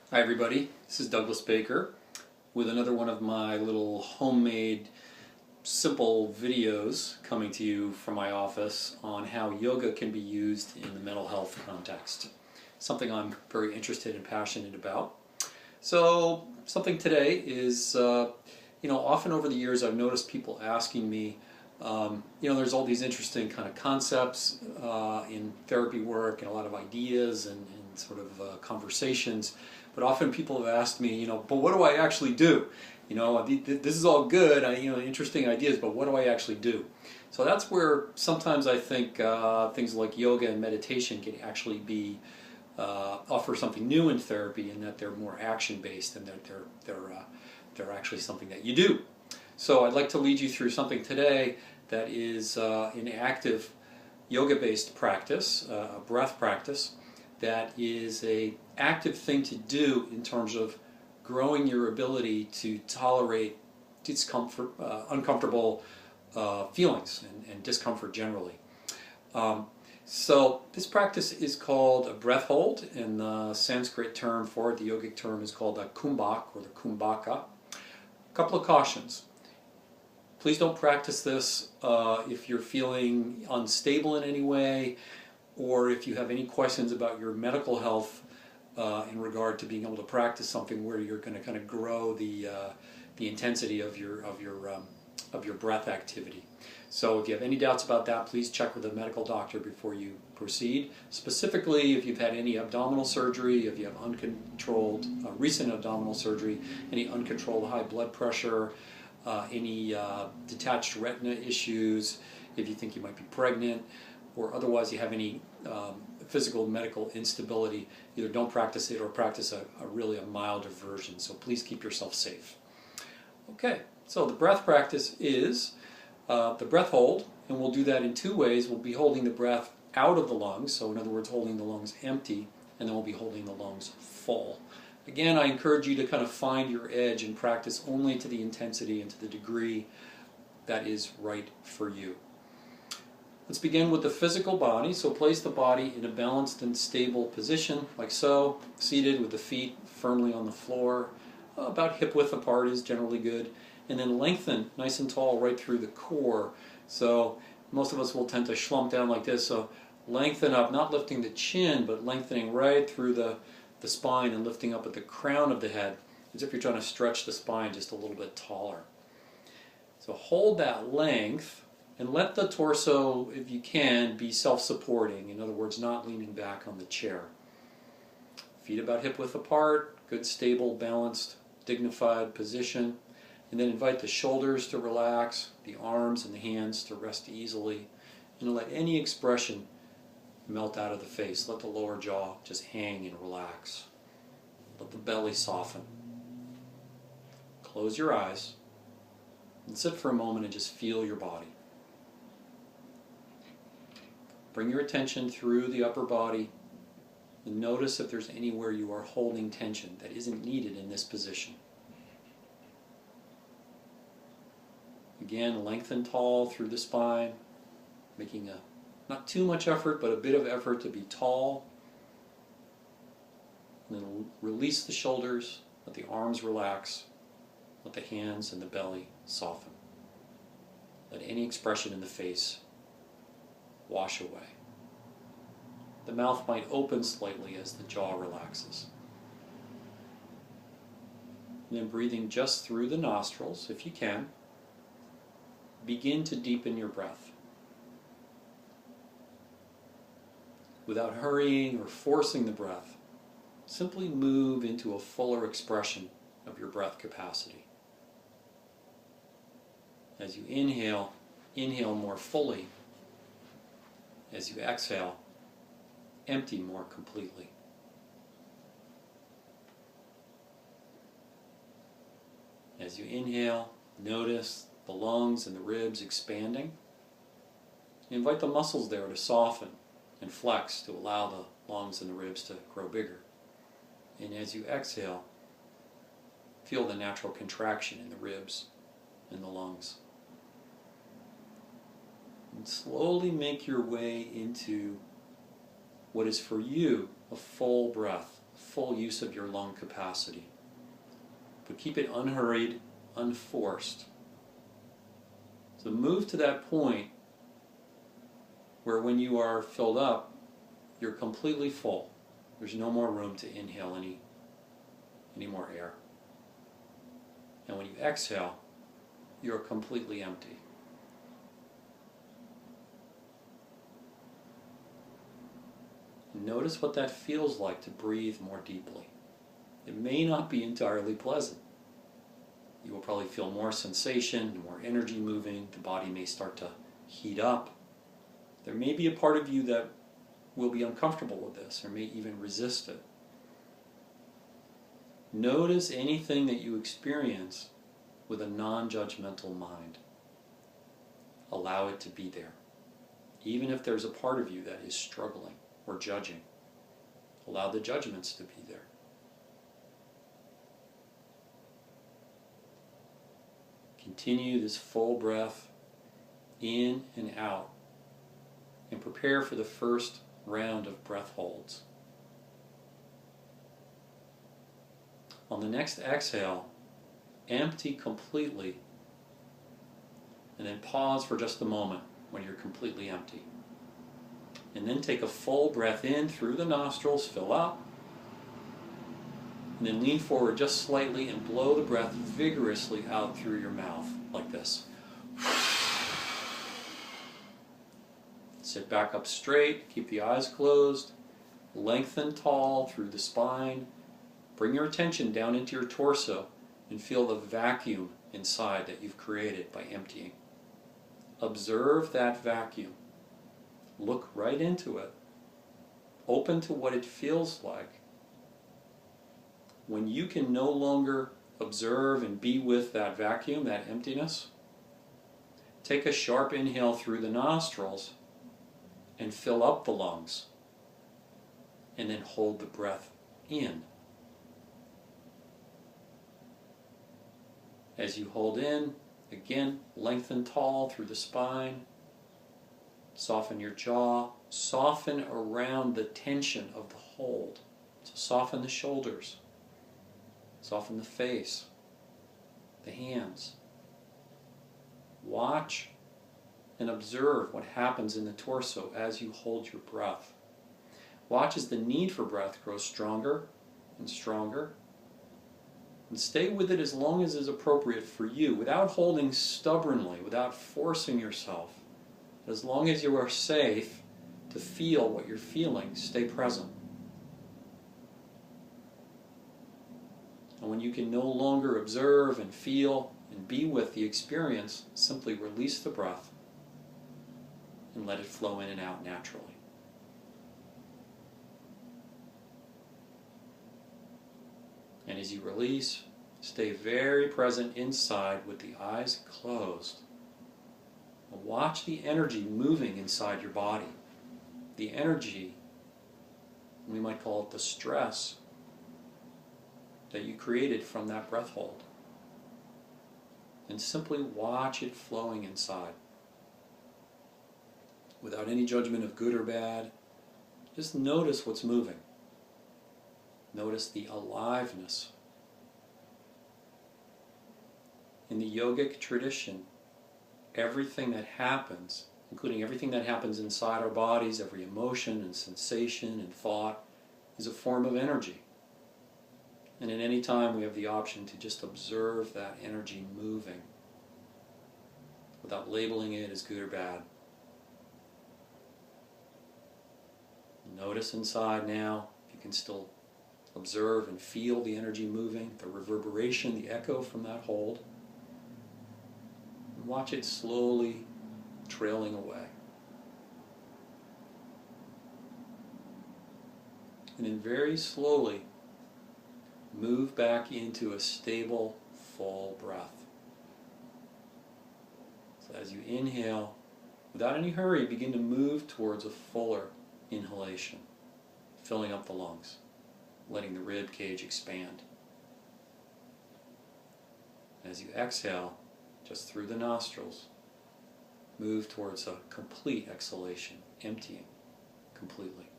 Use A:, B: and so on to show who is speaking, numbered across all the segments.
A: Hi everybody, this is Douglas Baker with another one of my little homemade simple videos coming to you from my office on how yoga can be used in the mental health context. Something I'm very interested and passionate about. So something today is, often over the years I've noticed people asking me, there's all these interesting kind of concepts in therapy work and a lot of ideas and sort of conversations. But often people have asked me, but what do I actually do? This is all good, interesting ideas, but what do I actually do? So that's where sometimes I think things like yoga and meditation can actually be offer something new in therapy, in that they're more action-based and that they're actually something that you do. So I'd like to lead you through something today that is an active yoga-based practice, a breath practice, that is an active thing to do in terms of growing your ability to tolerate discomfort, uncomfortable feelings and discomfort generally. So this practice is called a breath hold, and the Sanskrit term for it, the yogic term, is called a Khumbhak or the Kumbhaka. A couple of cautions. Please don't practice this if you're feeling unstable in any way, or if you have any questions about your medical health in regard to being able to practice something where you're going to kind of grow the intensity of your breath activity. So if you have any doubts about that, please check with a medical doctor before you proceed. Specifically, if you've had any abdominal surgery, if you have uncontrolled recent abdominal surgery, any uncontrolled high blood pressure, any detached retina issues, if you think you might be pregnant, or otherwise you have any physical medical instability, either don't practice it or practice a milder version. So please keep yourself safe. Okay, so the breath practice is the breath hold, and we'll do that in two ways. We'll be holding the breath out of the lungs, so in other words holding the lungs empty, and then we'll be holding the lungs full. Again, I encourage you to kind of find your edge and practice only to the intensity and to the degree that is right for you. Let's begin with the physical body. So place the body in a balanced and stable position, like so, seated with the feet firmly on the floor. About hip width apart is generally good. And then lengthen nice and tall right through the core. So most of us will tend to slump down like this. So lengthen up, not lifting the chin, but lengthening right through the spine and lifting up at the crown of the head, as if you're trying to stretch the spine just a little bit taller. So hold that length. And let the torso, if you can, be self-supporting. In other words, not leaning back on the chair. Feet about hip width apart, good, stable, balanced, dignified position. And then invite the shoulders to relax, the arms and the hands to rest easily, and let any expression melt out of the face. Let the lower jaw just hang and relax. Let the belly soften. Close your eyes and sit for a moment and just feel your body. Bring your attention through the upper body and notice if there's anywhere you are holding tension that isn't needed in this position. Again, lengthen tall through the spine, making not too much effort, but a bit of effort to be tall. And then release the shoulders, let the arms relax, let the hands and the belly soften. Let any expression in the face wash away. The mouth might open slightly as the jaw relaxes. And then breathing just through the nostrils, if you can, begin to deepen your breath. Without hurrying or forcing the breath, simply move into a fuller expression of your breath capacity. As you inhale, inhale more fully. As you exhale, empty more completely. As you inhale, notice the lungs and the ribs expanding. Invite the muscles there to soften and flex to allow the lungs and the ribs to grow bigger. And as you exhale, feel the natural contraction in the ribs and the lungs. And slowly make your way into what is for you a full breath, full use of your lung capacity. But keep it unhurried, unforced. So move to that point where when you are filled up, you're completely full. There's no more room to inhale any more air. And when you exhale, you're completely empty. Notice what that feels like to breathe more deeply. It may not be entirely pleasant. You will probably feel more sensation, more energy moving. The body may start to heat up. There may be a part of you that will be uncomfortable with this or may even resist it. Notice anything that you experience with a non-judgmental mind. Allow it to be there. Even if there's a part of you that is struggling or judging, allow the judgments to be there. Continue this full breath in and out and prepare for the first round of breath holds. On the next exhale, empty completely and then pause for just a moment when you're completely empty. And then take a full breath in through the nostrils, fill up, and then lean forward just slightly and blow the breath vigorously out through your mouth, like this. Sit back up straight, keep the eyes closed, lengthen tall through the spine. Bring your attention down into your torso and feel the vacuum inside that you've created by emptying. Observe that vacuum. Look right into it. Open to what it feels like. When you can no longer observe and be with that vacuum, that emptiness, take a sharp inhale through the nostrils and fill up the lungs. And then hold the breath in. As you hold in, again, lengthen tall through the spine. Soften your jaw. Soften around the tension of the hold. So soften the shoulders. Soften the face, the hands. Watch and observe what happens in the torso as you hold your breath. Watch as the need for breath grows stronger and stronger. And stay with it as long as is appropriate for you, without holding stubbornly, without forcing yourself. As long as you are safe to feel what you're feeling, stay present. And when you can no longer observe and feel and be with the experience, simply release the breath and let it flow in and out naturally. And as you release, stay very present inside with the eyes closed. And watch the energy moving inside your body. The energy, we might call it the stress, that you created from that breath hold. And simply watch it flowing inside. Without any judgment of good or bad, just notice what's moving. Notice the aliveness. In the yogic tradition, everything that happens, including everything that happens inside our bodies, every emotion and sensation and thought, is a form of energy. And at any time we have the option to just observe that energy moving without labeling it as good or bad. Notice inside now, if you can still observe and feel the energy moving, the reverberation, the echo from that hold. And watch it slowly trailing away. And then very slowly move back into a stable, full breath. So as you inhale, without any hurry, begin to move towards a fuller inhalation, filling up the lungs, letting the rib cage expand. As you exhale, just through the nostrils, move towards a complete exhalation, emptying completely.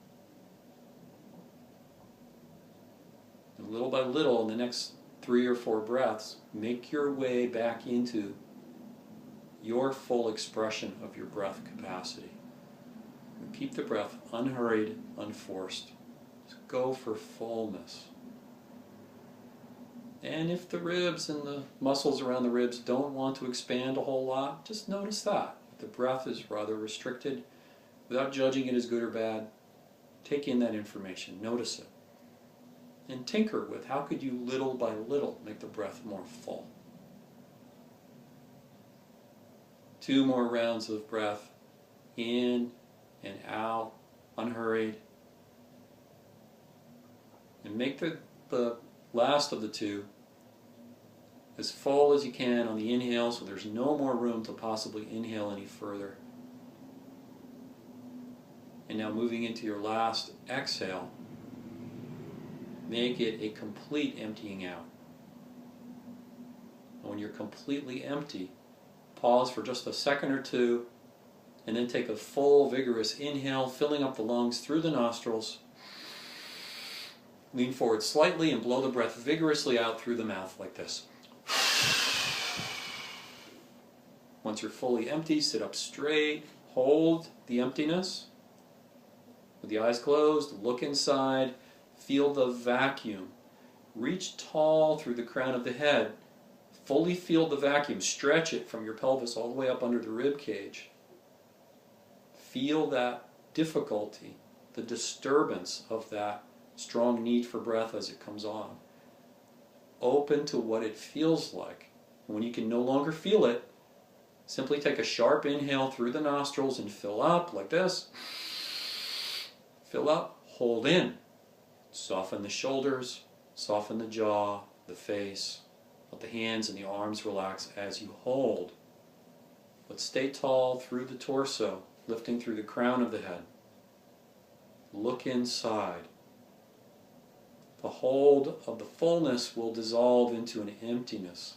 A: And little by little, in the next 3 or 4 breaths, make your way back into your full expression of your breath capacity. And keep the breath unhurried, unforced. Just go for fullness. And if the ribs and the muscles around the ribs don't want to expand a whole lot, just notice that. If the breath is rather restricted, without judging it as good or bad, take in that information, notice it. And tinker with how could you little by little make the breath more full. 2 more rounds of breath, in and out, unhurried. And make the last of the 2 as full as you can on the inhale, so there's no more room to possibly inhale any further. And now moving into your last exhale, make it a complete emptying out. And when you're completely empty, pause for just a second or 2, and then take a full, vigorous inhale, filling up the lungs through the nostrils. Lean forward slightly and blow the breath vigorously out through the mouth like this. Once you're fully empty, sit up straight, hold the emptiness. With the eyes closed, look inside, feel the vacuum. Reach tall through the crown of the head. Fully feel the vacuum. Stretch it from your pelvis all the way up under the rib cage. Feel that difficulty, the disturbance of that strong need for breath as it comes on. Open to what it feels like. When you can no longer feel it, simply take a sharp inhale through the nostrils and fill up like this. Fill up, hold in. Soften the shoulders, soften the jaw, the face. Let the hands and the arms relax as you hold. But stay tall through the torso, lifting through the crown of the head. Look inside. The hold of the fullness will dissolve into an emptiness.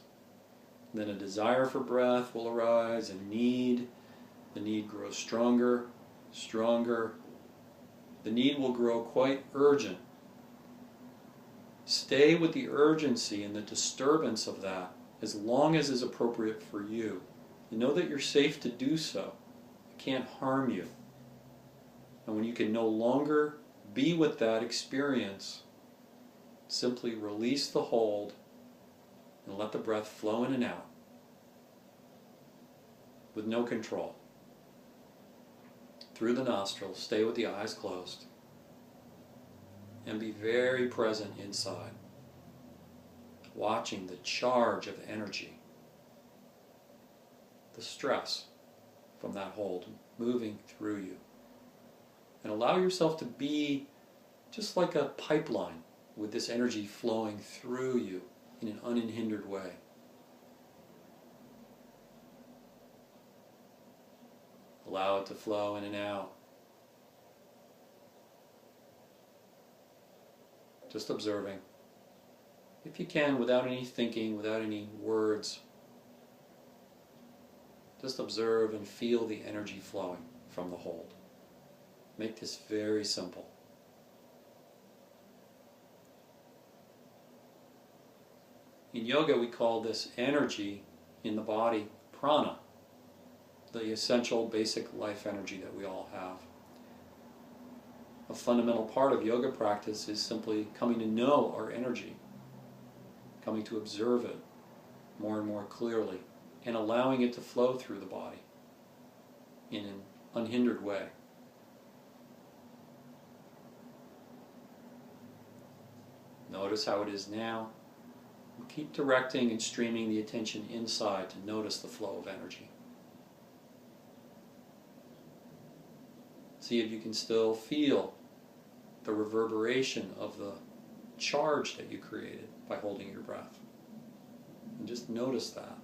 A: Then a desire for breath will arise, a need. The need grows stronger, stronger. The need will grow quite urgent. Stay with the urgency and the disturbance of that as long as is appropriate for you. You know that you're safe to do so. It can't harm you. And when you can no longer be with that experience, simply release the hold and let the breath flow in and out with no control. Through the nostrils, stay with the eyes closed, and be very present inside, watching the charge of energy, the stress from that hold moving through you. And allow yourself to be just like a pipeline with this energy flowing through you in an unhindered way. Allow it to flow in and out. Just observing. If you can, without any thinking, without any words, just observe and feel the energy flowing from the hold. Make this very simple. In yoga, we call this energy in the body prana, the essential basic life energy that we all have. A fundamental part of yoga practice is simply coming to know our energy, coming to observe it more and more clearly, and allowing it to flow through the body in an unhindered way. Notice how it is now. Keep directing and streaming the attention inside to notice the flow of energy. See if you can still feel the reverberation of the charge that you created by holding your breath. And just notice that.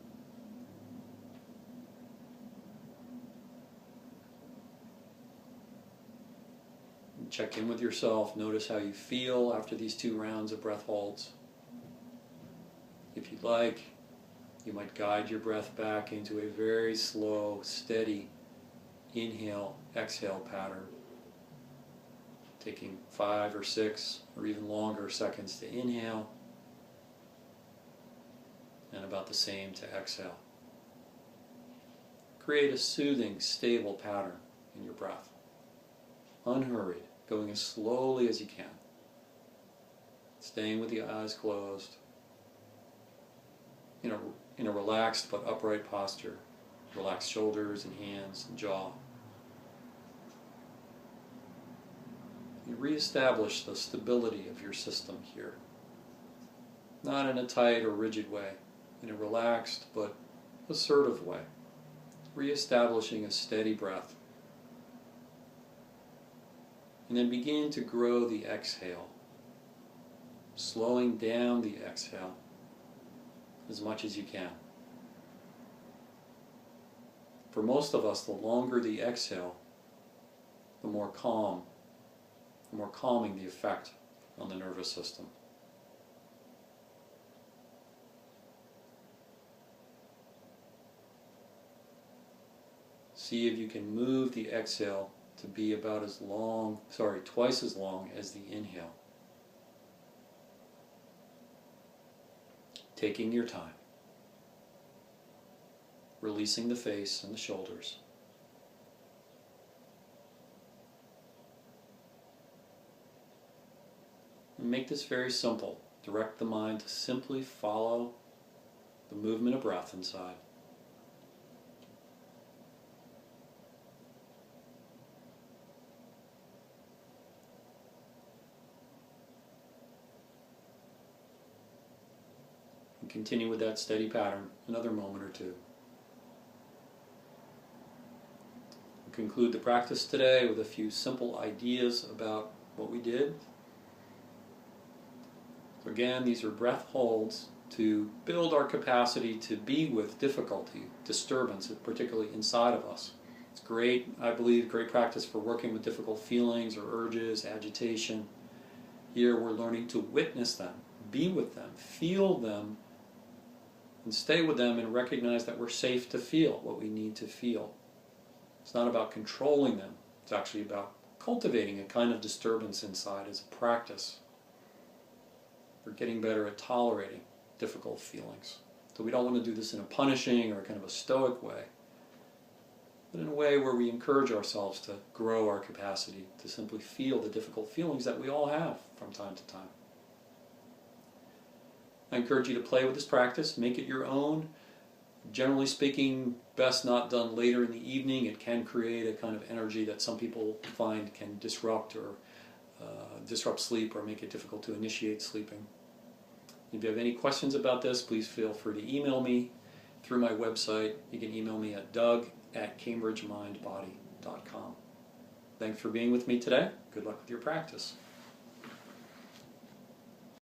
A: And check in with yourself. Notice how you feel after these 2 rounds of breath holds. If you'd like, you might guide your breath back into a very slow, steady inhale, exhale pattern. taking 5 or 6 or even longer seconds to inhale, and about the same to exhale. Create a soothing, stable pattern in your breath. Unhurried, going as slowly as you can. Staying with the eyes closed, in a relaxed but upright posture. Relax shoulders and hands and jaw. You reestablish the stability of your system here. Not in a tight or rigid way, in a relaxed but assertive way. Reestablishing a steady breath. And then begin to grow the exhale. Slowing down the exhale as much as you can. For most of us, the longer the exhale, the more calming the effect on the nervous system. See if you can move the exhale to be about twice as long as the inhale. Taking your time. Releasing the face and the shoulders. And make this very simple. Direct the mind to simply follow the movement of breath inside. And continue with that steady pattern another moment or two. Conclude the practice today with a few simple ideas about what we did. So again, these are breath holds to build our capacity to be with difficulty, disturbance, particularly inside of us. It's great, I believe, great practice for working with difficult feelings or urges, agitation. Here we're learning to witness them, be with them, feel them, and stay with them and recognize that we're safe to feel what we need to feel. It's not about controlling them. It's actually about cultivating a kind of disturbance inside as a practice. We're getting better at tolerating difficult feelings. So we don't want to do this in a punishing or kind of a stoic way, but in a way where we encourage ourselves to grow our capacity to simply feel the difficult feelings that we all have from time to time. I encourage you to play with this practice, make it your own. Generally speaking, best not done later in the evening. It can create a kind of energy that some people find can disrupt sleep or make it difficult to initiate sleeping. If you have any questions about this, please feel free to email me through my website. You can email me at doug@cambridgemindbody.com. Thanks for being with me today. Good luck with your practice.